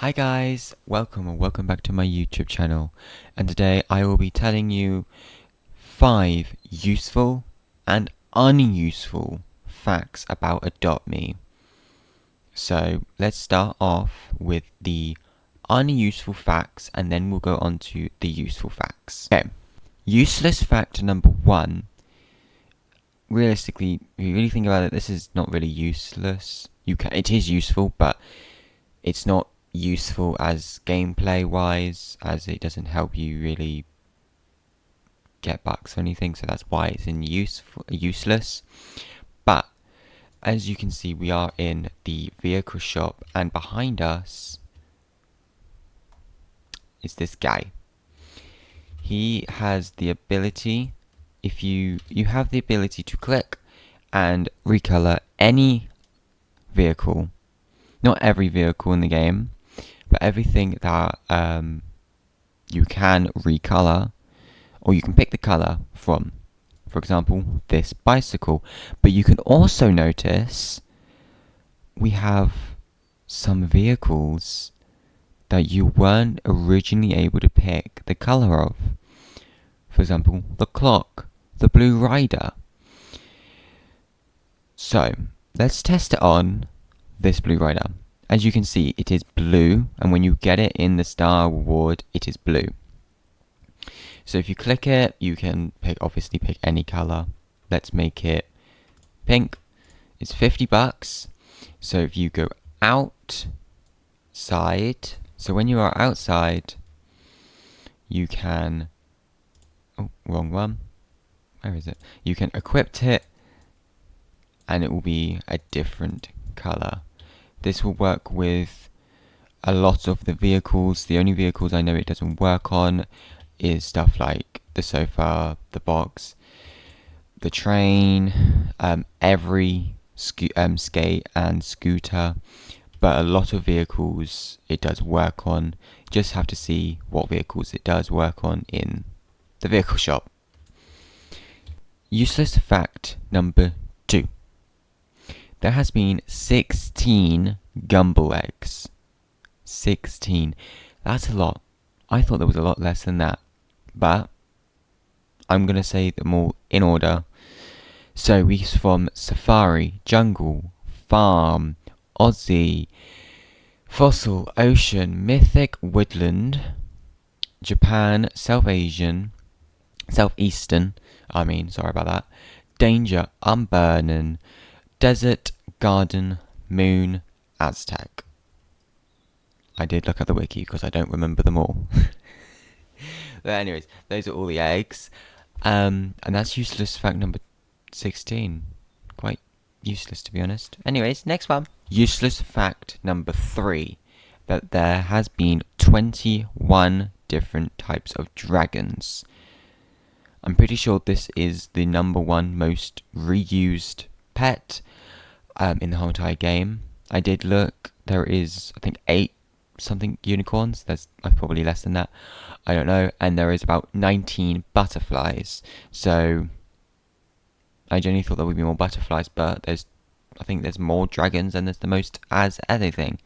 Hi guys, welcome back to my YouTube channel, and today I will be telling you 5 useful and unuseful facts about Adopt Me. So let's start off with the unuseful facts and then we'll go on to the useful facts. Okay, useless fact number 1. Realistically, if you really think about it, this is not really useless. It is useful, but it's not useful as gameplay wise, as it doesn't help you really get bucks or anything, so that's why it's useless. But as you can see, we are in the vehicle shop, and behind us is this guy. He has the ability, if you have the ability to click and recolor any vehicle, not every vehicle in the game, but everything that you can recolor, or you can pick the color from. For example, this bicycle. But you can also notice we have some vehicles that you weren't originally able to pick the color of. For example, the clock, the blue rider. So let's test it on this blue rider. As you can see, it is blue, and when you get it in the star reward, it is blue. So if you click it, you can obviously pick any color. Let's make it pink. It's 50 bucks. So if you go outside, so when you are outside, you can, oh, wrong one. Where is it? You can equip it, and it will be a different color. This will work with a lot of the vehicles. The only vehicles I know it doesn't work on is stuff like the sofa, the box, the train, every skate and scooter. But a lot of vehicles it does work on. You just have to see what vehicles it does work on in the vehicle shop. Useless fact number 2. There has been 16 gumball eggs. 16. That's a lot. I thought there was a lot less than that. But I'm going to say them all in order. So we from Safari, Jungle, Farm, Aussie, Fossil, Ocean, Mythic, Woodland, Japan, Southeastern, sorry about that, Danger, Unburnen, Desert, Garden, Moon, Aztec. I did look at the wiki because I don't remember them all. But anyways, those are all the eggs. And that's useless fact number 16. Quite useless, to be honest. Anyways, next one. Useless fact number 3. That there has been 21 different types of dragons. I'm pretty sure this is the number 1 most reused pet in the whole entire game. I did look. There is, I think, 8 something unicorns. There's probably less than that. I don't know. And there is about 19 butterflies. So I genuinely thought there would be more butterflies, but I think there's more dragons than there's the most as anything.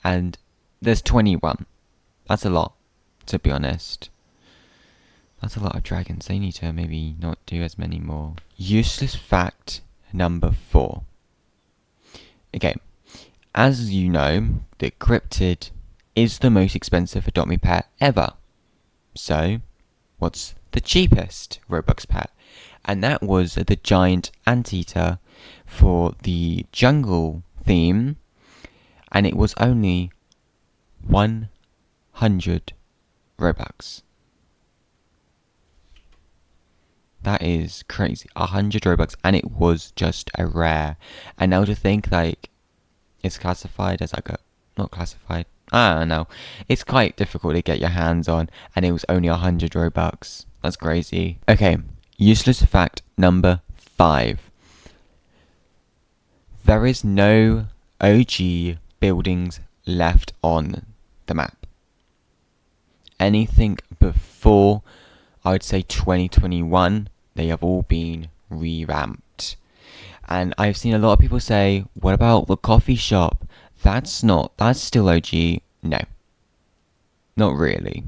And there's 21. That's a lot, to be honest. That's a lot of dragons. They need to maybe not do as many more. Useless fact number 4. Okay, as you know, the cryptid is the most expensive Adopt Me pet ever. So, what's the cheapest Robux pet? And that was the giant anteater for the jungle theme, and it was only 100 Robux. That is crazy. 100 Robux, and it was just a rare. And now to think, like, it's classified as like a... Not classified. I don't know. It's quite difficult to get your hands on, and it was only 100 Robux. That's crazy. Okay, useless fact number 5. There is no OG buildings left on the map. Anything before, I would say 2021, they have all been revamped. And I've seen a lot of people say, what about the coffee shop? That's still OG. No, Not really.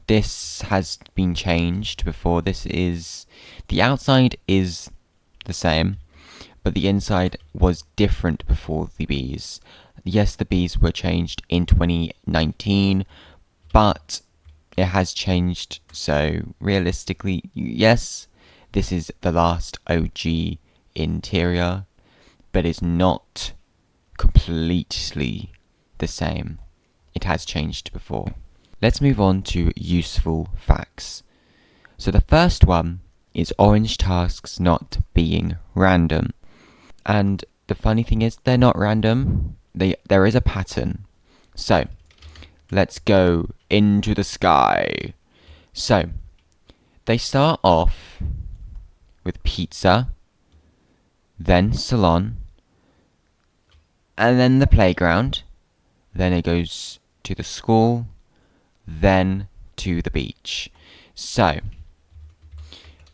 This has been changed before. The outside is the same, but the inside was different before the bees. Yes, the bees were changed in 2019, but it has changed. So realistically, yes, this is the last OG interior, but it's not completely the same. It has changed before. Let's move on to useful facts. So the first one is orange tasks not being random. And the funny thing is, they're not random. There is a pattern. So, let's go into the sky. So, they start off with pizza, then salon, and then the playground. Then it goes to the school, then to the beach. So,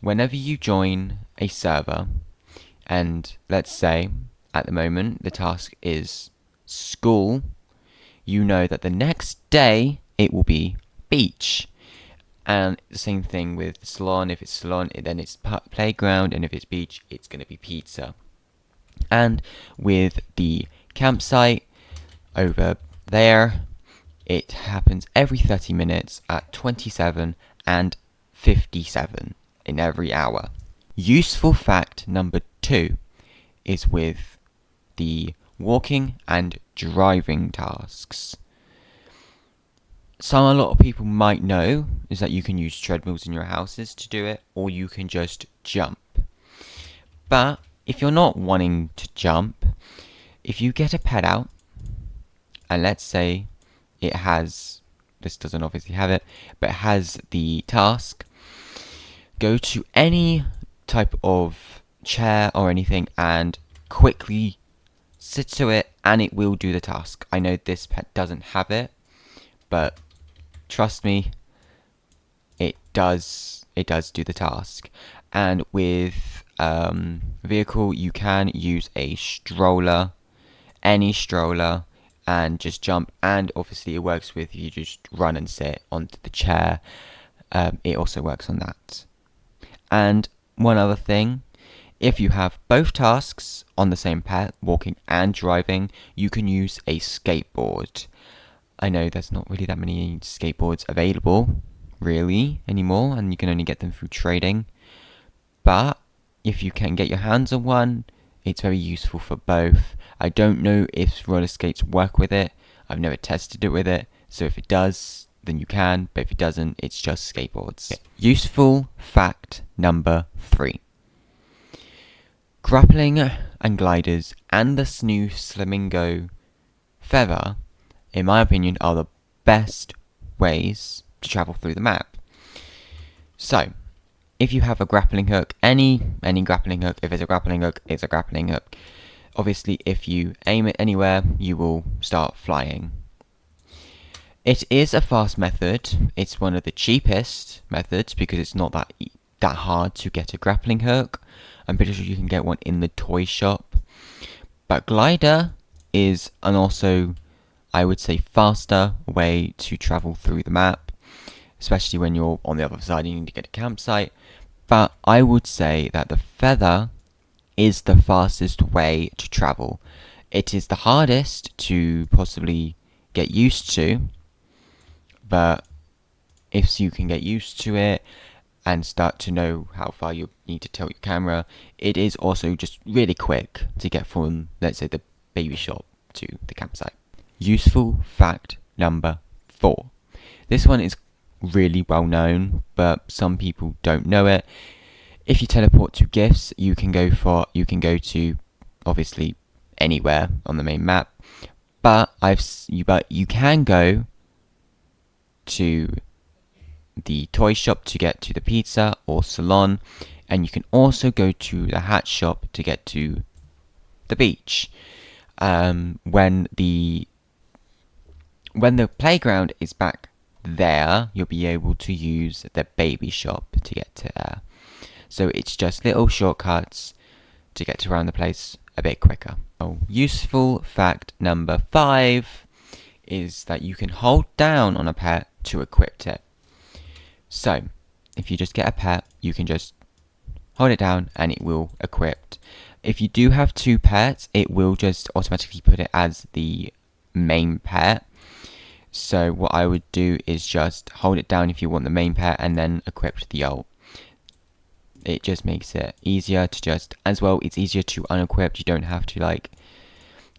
whenever you join a server, and let's say at the moment the task is school, you know that the next day it will be beach. And the same thing with salon. If it's salon, then it's playground, and if it's beach, it's going to be pizza. And with the campsite over there, it happens every 30 minutes at 27 and 57 in every hour. Useful fact number 2 is with the walking and driving tasks. A lot of people might know is that you can use treadmills in your houses to do it, or you can just jump. But if you're not wanting to jump, if you get a pet out, and let's say this doesn't obviously have it, but it has the task, go to any type of chair or anything and quickly sit to it, and it will do the task. I know this pet doesn't have it, but trust me, it does do the task. And with vehicle, you can use a stroller, any stroller, and just jump. And obviously it works with you just run and sit onto the chair. It also works on that. And one other thing, if you have both tasks on the same pet, walking and driving, you can use a skateboard. I know there's not really that many skateboards available, really, anymore, and you can only get them through trading. But if you can get your hands on one, it's very useful for both. I don't know if roller skates work with it. I've never tested it with it, so if it does, then you can, but if it doesn't, it's just skateboards. Okay. Useful fact number 3. Grappling and gliders and the new flamingo feather, in my opinion, are the best ways to travel through the map. So, if you have a grappling hook, any grappling hook, if it's a grappling hook, it's a grappling hook. Obviously, if you aim it anywhere, you will start flying. It is a fast method. It's one of the cheapest methods because it's not that hard to get a grappling hook. I'm pretty sure you can get one in the toy shop. But glider is an also, I would say, faster way to travel through the map, especially when you're on the other side and you need to get a campsite. But I would say that the feather is the fastest way to travel. It is the hardest to possibly get used to, but if you can get used to it and start to know how far you need to tilt your camera, it is also just really quick to get from, let's say, the baby shop to the campsite. Useful fact number 4. This one is really well known, but some people don't know it. If you teleport to gifts, you can go to obviously anywhere on the main map, but you can go to the toy shop to get to the pizza or salon, and you can also go to the hat shop to get to the beach. When the playground is back there, you'll be able to use the baby shop to get to there. So it's just little shortcuts to get around the place a bit quicker. Useful fact number 5 is that you can hold down on a pet to equip it. So, if you just get a pet, you can just hold it down and it will equip. If you do have 2 pets, it will just automatically put it as the main pet. So what I would do is just hold it down if you want the main pet and then equip the ult. It just makes it easier to just, as well, it's easier to unequip. You don't have to like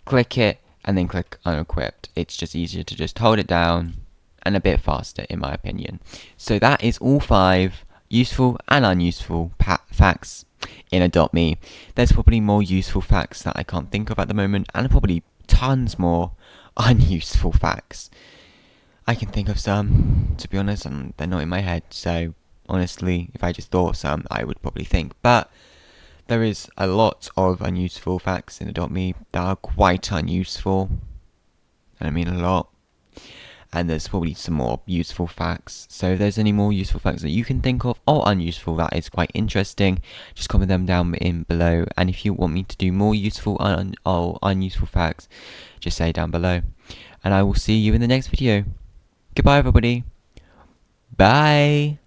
click it and then click unequipped. It's just easier to just hold it down and a bit faster in my opinion. So that is all 5 useful and unuseful facts in Adopt Me. There's probably more useful facts that I can't think of at the moment, and probably tons more unuseful facts. I can think of some, to be honest, and they're not in my head, so honestly, if I just thought of some, I would probably think. But there is a lot of unuseful facts in Adopt Me that are quite unuseful, and I mean a lot. And there's probably some more useful facts. So if there's any more useful facts that you can think of or unuseful that is quite interesting, just comment them down in below. And if you want me to do more useful or unuseful facts, just say down below. And I will see you in the next video. Goodbye everybody. Bye.